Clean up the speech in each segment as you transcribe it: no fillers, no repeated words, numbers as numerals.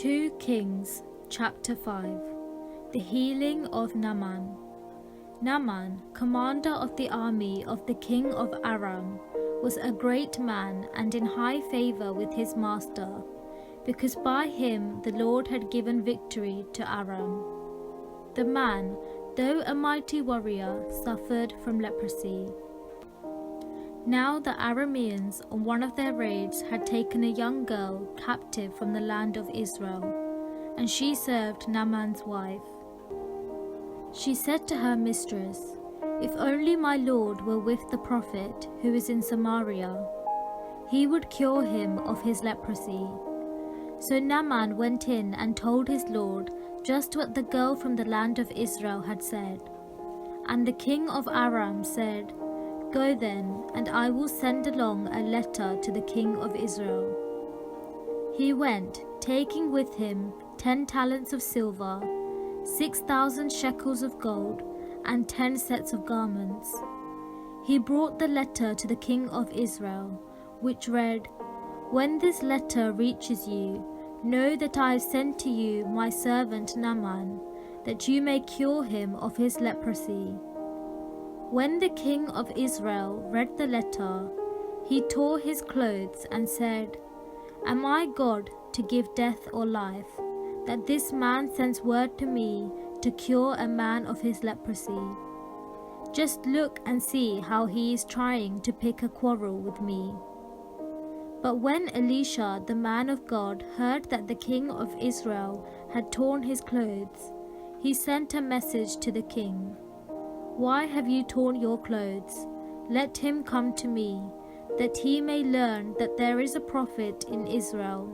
2 Kings chapter 5. The healing of Naaman. Naaman, commander of the army of the king of Aram, was a great man and in high favor with his master, because by him the Lord had given victory to Aram. The man, though a mighty warrior, suffered from leprosy. Now the Arameans on one of their raids had taken a young girl captive from the land of Israel, and she served Naaman's wife. She said to her mistress, "If only my Lord were with the prophet who is in Samaria, he would cure him of his leprosy." So Naaman went in and told his Lord just what the girl from the land of Israel had said. And the king of Aram said, "Go then, and I will send along a letter to the king of Israel." He went, taking with him 10 talents of silver, 6,000 shekels of gold, and 10 sets of garments. He brought the letter to the king of Israel, which read, "When this letter reaches you, know that I have sent to you my servant Naaman, that you may cure him of his leprosy." When the king of Israel read the letter, he tore his clothes and said, "Am I God to give death or life, that this man sends word to me to cure a man of his leprosy? Just look and see how he is trying to pick a quarrel with me." But when Elisha, the man of God, heard that the king of Israel had torn his clothes, he sent a message to the king. "Why have you torn your clothes? Let him come to me, that he may learn that there is a prophet in Israel."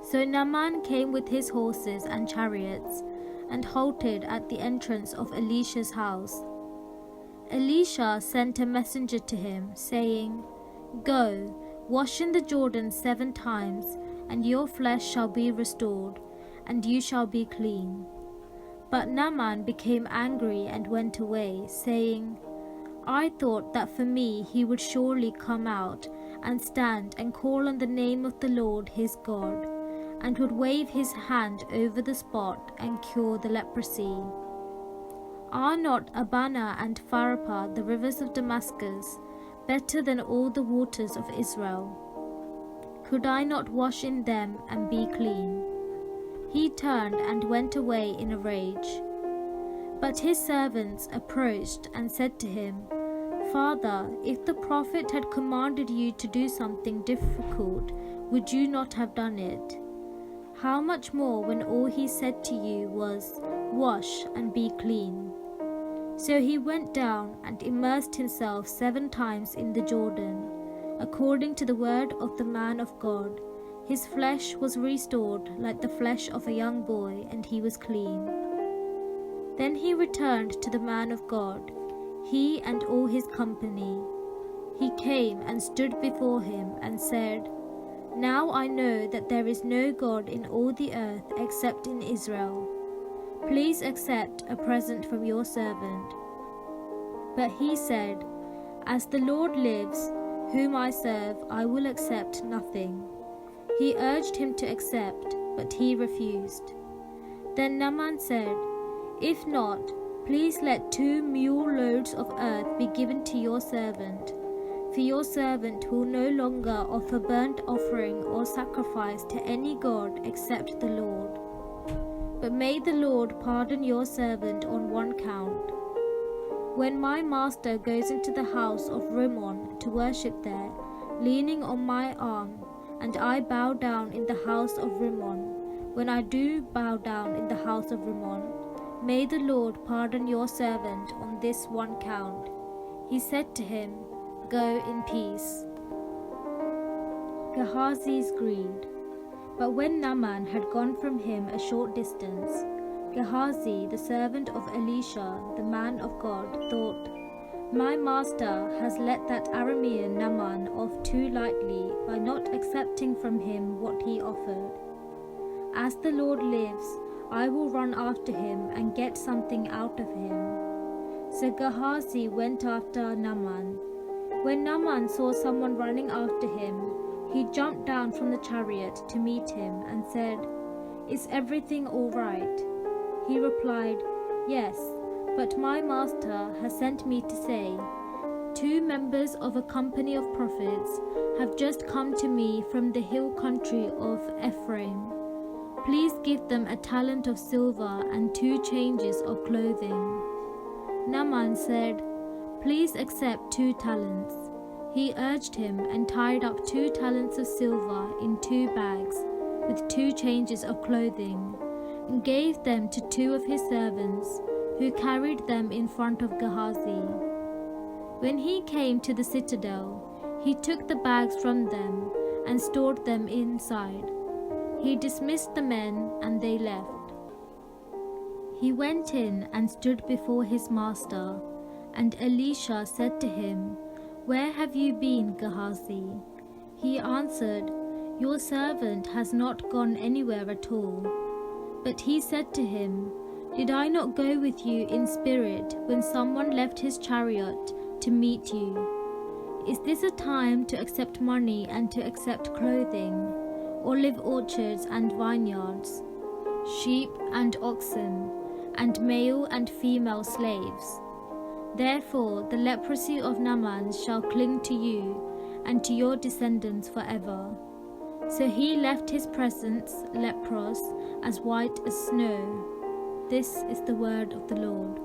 So Naaman came with his horses and chariots, and halted at the entrance of Elisha's house. Elisha sent a messenger to him, saying, "Go, wash in the Jordan 7 times, and your flesh shall be restored, and you shall be clean." But Naaman became angry and went away, saying, "I thought that for me he would surely come out and stand and call on the name of the Lord his God, and would wave his hand over the spot and cure the leprosy. Are not Abana and Pharpar, the rivers of Damascus, better than all the waters of Israel? Could I not wash in them and be clean?" He turned and went away in a rage. But his servants approached and said to him, "Father, if the prophet had commanded you to do something difficult, would you not have done it? How much more when all he said to you was, 'Wash and be clean'?" So he went down and immersed himself 7 times in the Jordan, according to the word of the man of God. His flesh was restored like the flesh of a young boy, and he was clean. Then he returned to the man of God, he and all his company. He came and stood before him and said, "Now I know that there is no God in all the earth except in Israel. Please accept a present from your servant." But he said, "As the Lord lives, whom I serve, I will accept nothing." He urged him to accept, but he refused. Then Naaman said, "If not, please let 2 mule loads of earth be given to your servant, for your servant will no longer offer burnt offering or sacrifice to any god except the Lord. But may the Lord pardon your servant on one count. When my master goes into the house of Rimmon to worship there, leaning on my arm, and I bow down in the house of Rimmon, when I do bow down in the house of Rimmon, may the Lord pardon your servant on this one count." He said to him, "Go in peace." Gehazi's greed. But when Naaman had gone from him a short distance, Gehazi, the servant of Elisha, the man of God, thought, "My master has let that Aramean Naaman off too lightly by not accepting from him what he offered. As the Lord lives, I will run after him and get something out of him." So Gehazi went after Naaman. When Naaman saw someone running after him, he jumped down from the chariot to meet him and said, "Is everything all right?" He replied, "Yes, but my master has sent me to say, 2 members of a company of prophets have just come to me from the hill country of Ephraim. Please give them a talent of silver and 2 changes of clothing." Naaman said, "Please accept 2 talents." He urged him and tied up 2 talents of silver in 2 bags with 2 changes of clothing, and gave them to 2 of his servants, who carried them in front of Gehazi. When he came to the citadel, he took the bags from them and stored them inside. He dismissed the men, and they left. He went in and stood before his master, and Elisha said to him, "Where have you been, Gehazi?" He answered, "Your servant has not gone anywhere at all." But he said to him, "Did I not go with you in spirit when someone left his chariot to meet you? Is this a time to accept money and to accept clothing, olive orchards and vineyards, sheep and oxen, and male and female slaves? Therefore the leprosy of Naaman shall cling to you and to your descendants forever." So he left his presence leprous, as white as snow. This is the word of the Lord.